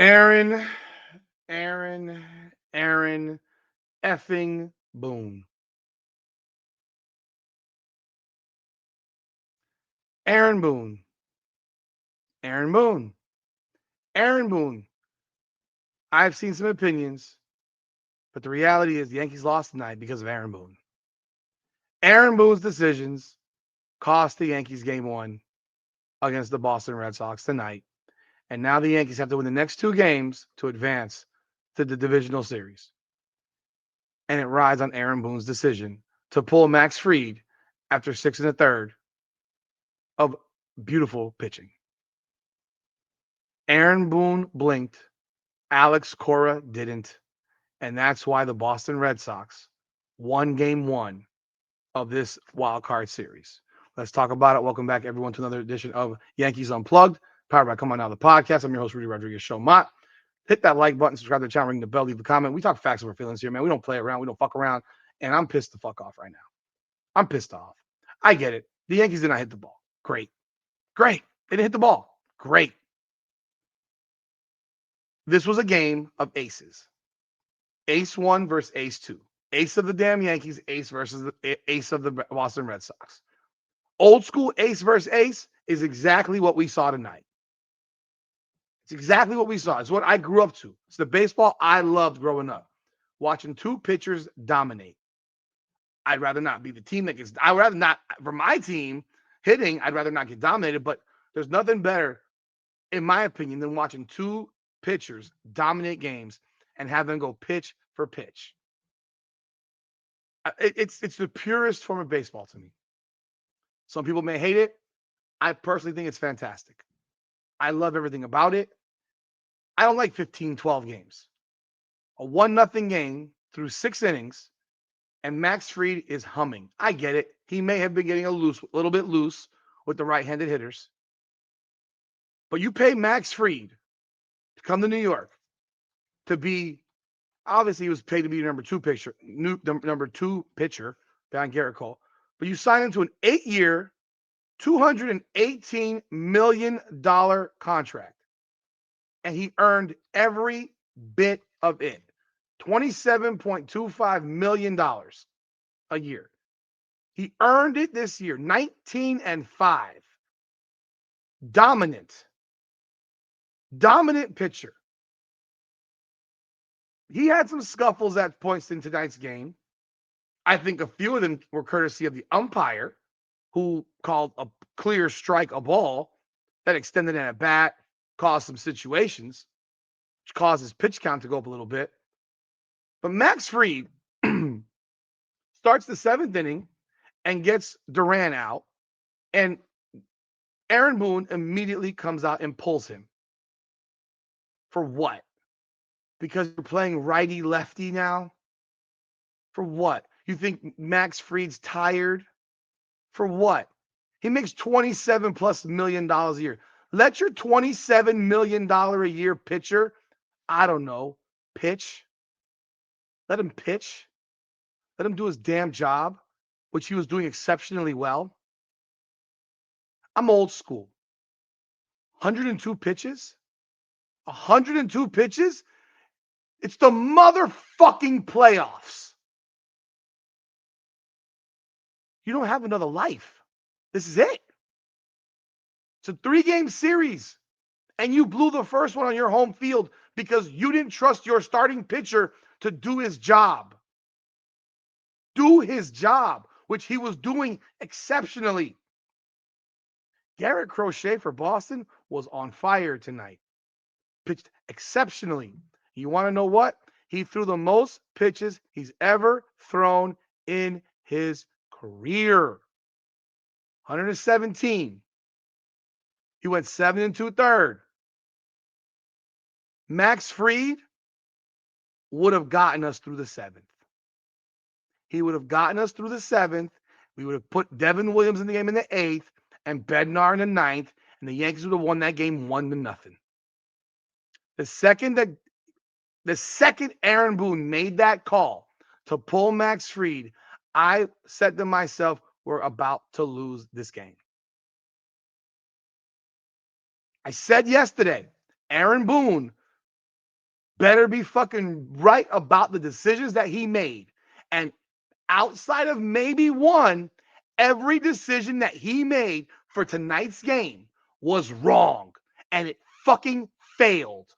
Aaron, Aaron, Aaron effing Boone. Aaron Boone. Aaron Boone. Aaron Boone. I've seen some opinions, but the reality is the Yankees lost tonight because of Aaron Boone. Aaron Boone's decisions cost the Yankees game one against the Boston Red Sox tonight. And now the Yankees have to win the next two games to advance to the divisional series. And it rides on Aaron Boone's decision to pull Max Fried after 6 1/3 of beautiful pitching. Aaron Boone blinked. Alex Cora didn't. And that's why the Boston Red Sox won game one of this wild card series. Let's talk about it. Welcome back, everyone, to another edition of Yankees Unplugged, powered by Come On Now, the podcast. I'm your host, Rudy Rodriguez Show Mott. Hit that like button, subscribe to the channel, ring the bell, leave a comment. We talk facts over feelings here, man. We don't play around. We don't fuck around. And I'm pissed the fuck off right now. I'm pissed off. I get it. The Yankees did not hit the ball. Great. Great. They didn't hit the ball. Great. This was a game of aces. Ace one versus ace two. Ace of the damn Yankees, ace versus the ace of the Boston Red Sox. Old school ace versus ace is exactly what we saw tonight. It's exactly what we saw. It's what I grew up to. It's the baseball I loved growing up. Watching two pitchers dominate. I'd rather not be the team that gets, I'd rather not, for my team hitting, I'd rather not get dominated, but there's nothing better, in my opinion, than watching two pitchers dominate games and have them go pitch for pitch. It's the purest form of baseball to me. Some people may hate it. I personally think it's fantastic. I love everything about it. I don't like 15, 12 games. A 1-0 game through 6 innings, and Max Fried is humming. I get it. He may have been getting a little bit loose with the right-handed hitters. But you pay Max Fried to come to New York to be, obviously he was paid to be number two pitcher behind Garrett Cole. But you sign him to an 8-year, $218 million contract. And he earned every bit of it. $27.25 million a year. He earned it this year, 19-5. Dominant pitcher. He had some scuffles at points in tonight's game. I think a few of them were courtesy of the umpire, who called a clear strike a ball that extended an at bat, caused some situations, which caused his pitch count to go up a little bit. But Max Fried starts the 7th inning and gets Duran out, and Aaron Boone immediately comes out and pulls him. For what? Because you're playing righty-lefty now? For what? You think Max Fried's tired? For what? He makes $27+ million a year. Let your $27 million a year pitcher, I don't know, pitch. Let him pitch. Let him do his damn job, which he was doing exceptionally well. I'm old school. 102 pitches? 102 pitches? It's the motherfucking playoffs. You don't have another life. This is it. It's a 3-game series, and you blew the first one on your home field because you didn't trust your starting pitcher to do his job. Do his job, which he was doing exceptionally. Garrett Crochet for Boston was on fire tonight. Pitched exceptionally. You want to know what? He threw the most pitches he's ever thrown in his career. 117. He went 7 2/3. Max Fried would have gotten us through the 7th. He would have gotten us through the 7th. We would have put Devin Williams in the game in the 8th and Bednar in the 9th, and the Yankees would have won that game 1-0. The second Aaron Boone made that call to pull Max Fried, I said to myself, we're about to lose this game. I said yesterday, Aaron Boone better be fucking right about the decisions that he made. And outside of maybe one, every decision that he made for tonight's game was wrong. And it fucking failed.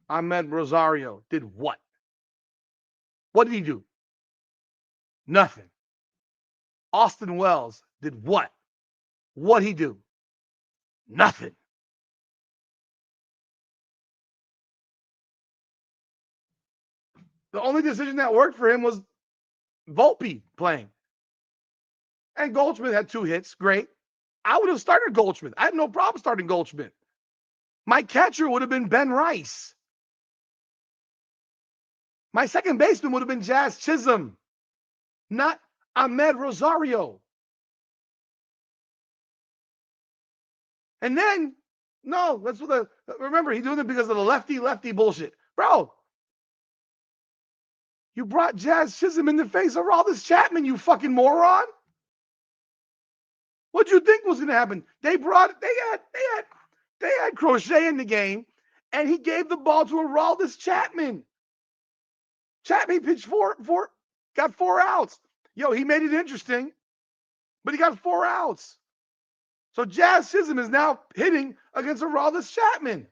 Ahmed Rosario did what? What did he do? Nothing. Austin Wells did what? What'd he do? Nothing. The only decision that worked for him was Volpe playing. And Goldschmidt had 2 hits. Great. I would have started Goldschmidt. I had no problem starting Goldschmidt. My catcher would have been Ben Rice. My second baseman would have been Jazz Chisholm, not Ahmed Rosario. And then, no, that's what remember, he's doing it because of the lefty bullshit. Bro, you brought Jazz Chisholm in the face of Aroldis Chapman, you fucking moron. What'd you think was going to happen? They had Crochet in the game, and he gave the ball to Aroldis Chapman. Chapman pitched got 4 outs. Yo, he made it interesting, but he got 4 outs. So Jazz Chisholm is now hitting against Aroldis Chapman.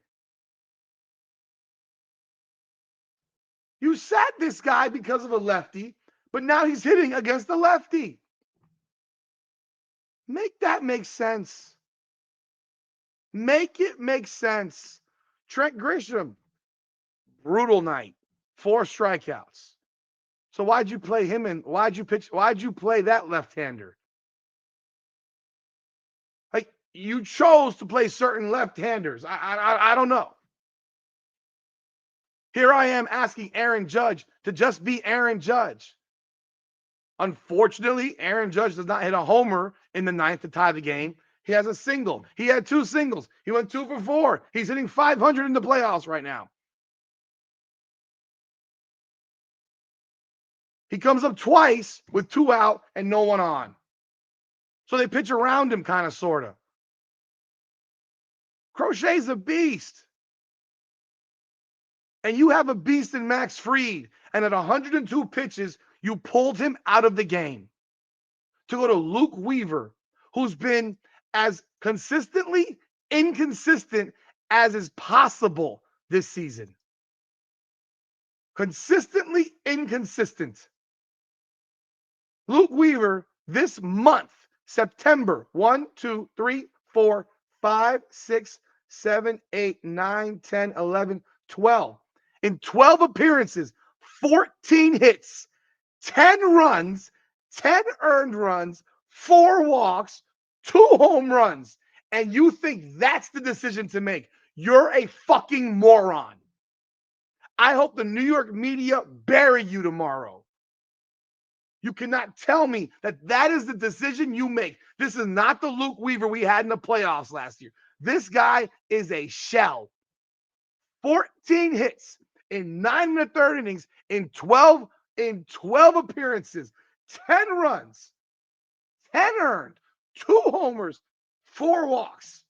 You sat this guy because of a lefty, but now he's hitting against the lefty. Make that make sense. Make it make sense. Trent Grisham, brutal night, 4 strikeouts. So why'd you play him in? Why'd you play that left-hander? Like, you chose to play certain left-handers. I don't know. Here I am asking Aaron Judge to just be Aaron Judge. Unfortunately, Aaron Judge does not hit a homer in the 9th to tie the game. He has a single. He had 2 singles. He went 2 for 4. He's hitting .500 in the playoffs right now. He comes up twice with 2 out and no one on. So they pitch around him, kind of, sort of. Crochet's a beast. And you have a beast in Max Fried. And at 102 pitches, you pulled him out of the game to go to Luke Weaver, who's been as consistently inconsistent as is possible this season. Consistently inconsistent. Luke Weaver this month, September, 1, 2, 3, 4, 5, 6, 7, 8, 9, 10, 11, 12. In 12 appearances, 14 hits, 10 runs, 10 earned runs, 4 walks, 2 home runs. And you think that's the decision to make? You're a fucking moron. I hope the New York media bury you tomorrow. You cannot tell me that is the decision you make. This is not the Luke Weaver we had in the playoffs last year. This guy is a shell. 14 hits in 9 1/3 innings in 12 appearances, 10 runs, 10 earned, 2 homers, 4 walks.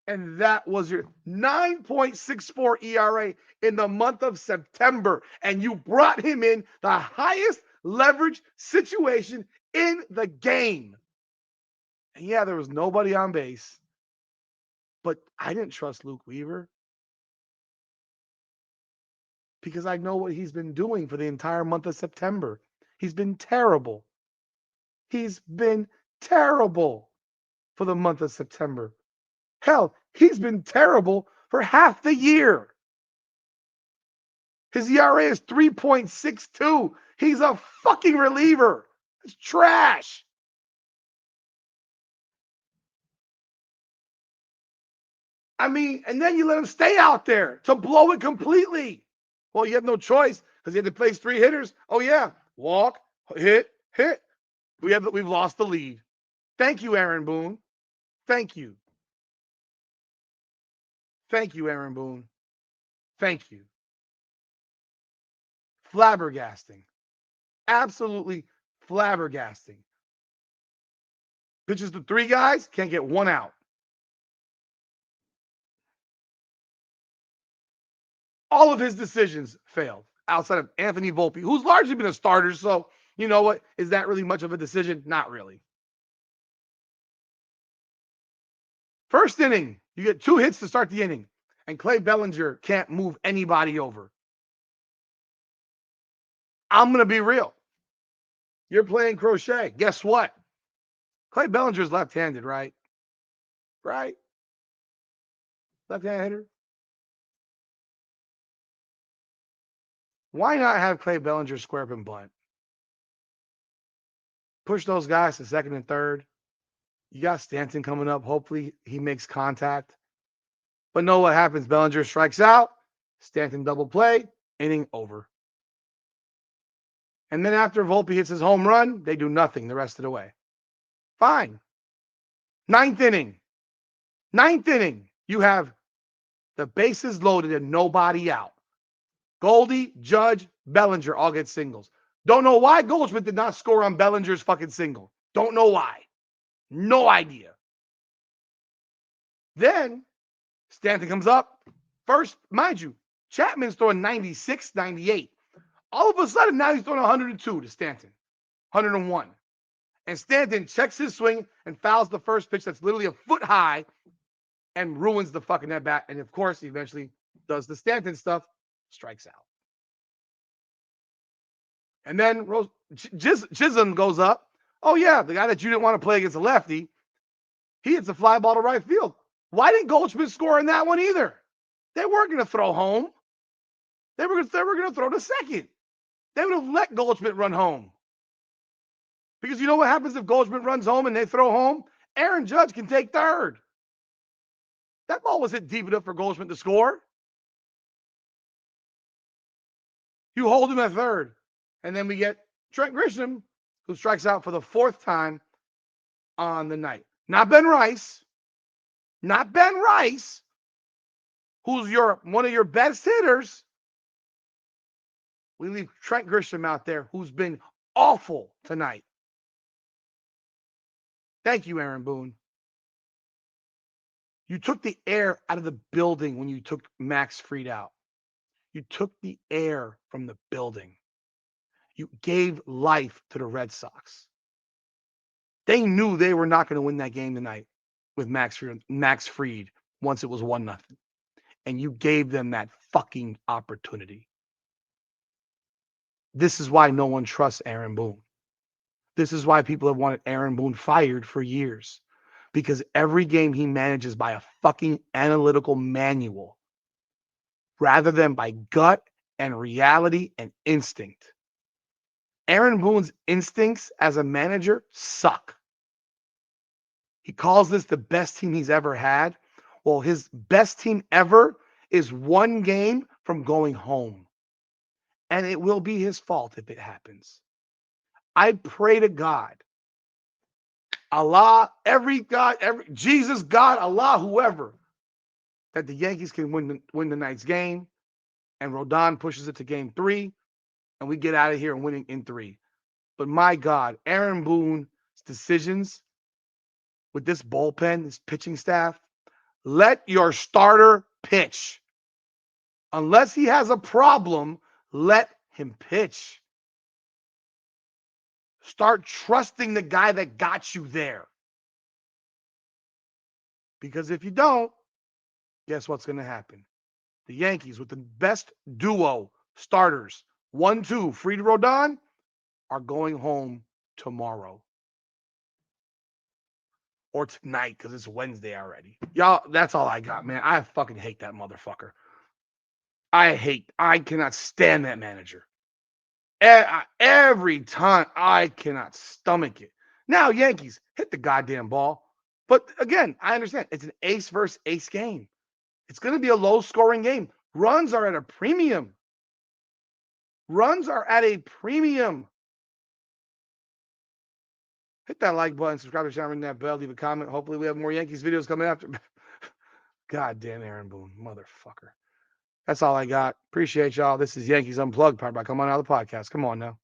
And that was your 9.64 ERA in the month of September. And you brought him in the highest leverage situation in the game. And yeah, there was nobody on base. But I didn't trust Luke Weaver. Because I know what he's been doing for the entire month of September. He's been terrible. He's been terrible for the month of September. Hell, he's been terrible for half the year. His ERA is 3.62. He's a fucking reliever. It's trash. I mean, and then you let him stay out there to blow it completely. Well, you have no choice because he had to place 3 hitters. Oh, yeah. Walk, hit. We've lost the lead. Thank you, Aaron Boone. Thank you. Thank you, Aaron Boone. Thank you. Flabbergasting. Absolutely flabbergasting. Pitches to 3 guys, can't get 1 out. All of his decisions failed outside of Anthony Volpe, who's largely been a starter. So, you know what? Is that really much of a decision? Not really. First inning, you get 2 hits to start the inning, and Clay Bellinger can't move anybody over. I'm going to be real. You're playing crochet. Guess what? Clay Bellinger's left-handed, right? Right? Left-handed hitter. Why not have Clay Bellinger square up and bunt? Push those guys to second and third. You got Stanton coming up. Hopefully he makes contact. But know what happens? Bellinger strikes out. Stanton double play. Inning over. And then after Volpe hits his home run, they do nothing the rest of the way. Fine. Ninth inning. You have the bases loaded and nobody out. Goldie, Judge, Bellinger all get singles. Don't know why Goldschmidt did not score on Bellinger's fucking single. Don't know why. No idea. Then Stanton comes up. First, mind you, Chapman's throwing 96, 98. All of a sudden, now he's throwing 102 to Stanton, 101. And Stanton checks his swing and fouls the first pitch that's literally a foot high and ruins the fucking at bat. And of course, he eventually does the Stanton stuff, strikes out. And then Chisholm goes up. Oh, yeah, the guy that you didn't want to play against a lefty, he hits a fly ball to right field. Why didn't Goldschmidt score in that one either? They weren't going to throw home. They were going to throw to second. They would have let Goldschmidt run home. Because you know what happens if Goldschmidt runs home and they throw home? Aaron Judge can take third. That ball was hit deep enough for Goldschmidt to score. You hold him at third. And then we get Trent Grisham, who strikes out for the 4th time on the night. Not Ben Rice. Not Ben Rice, who's one of your best hitters. We leave Trent Grisham out there, who's been awful tonight. Thank you, Aaron Boone. You took the air out of the building when you took Max Fried out. You took the air from the building. You gave life to the Red Sox. They knew they were not going to win that game tonight with Max Fried once it was 1-0. And you gave them that fucking opportunity. This is why no one trusts Aaron Boone. This is why people have wanted Aaron Boone fired for years. Because every game he manages by a fucking analytical manual rather than by gut and reality and instinct. Aaron Boone's instincts as a manager suck. He calls this the best team he's ever had. Well, his best team ever is 1 game from going home. And it will be his fault if it happens. I pray to God, Allah, Jesus, God, Allah, whoever, that the Yankees can win the night's game, and Rodon pushes it to game 3, and we get out of here and winning in 3. But my God, Aaron Boone's decisions with this bullpen, this pitching staff, let your starter pitch. Unless he has a problem, let him pitch. Start trusting the guy that got you there. Because if you don't, guess what's going to happen? The Yankees, with the best duo starters, 1-2, Fried Rodon, are going home tomorrow. Or tonight, because it's Wednesday already. Y'all, that's all I got, man. I fucking hate that motherfucker. I cannot stand that manager. Every time, I cannot stomach it. Now, Yankees, hit the goddamn ball. But again, I understand. It's an ace versus ace game. It's going to be a low-scoring game. Runs are at a premium. Hit that like button, subscribe to the channel, ring that bell, leave a comment. Hopefully we have more Yankees videos coming after. Goddamn Aaron Boone, motherfucker. That's all I got. Appreciate y'all. This is Yankees Unplugged, powered by Come On Out of the Podcast. Come on now.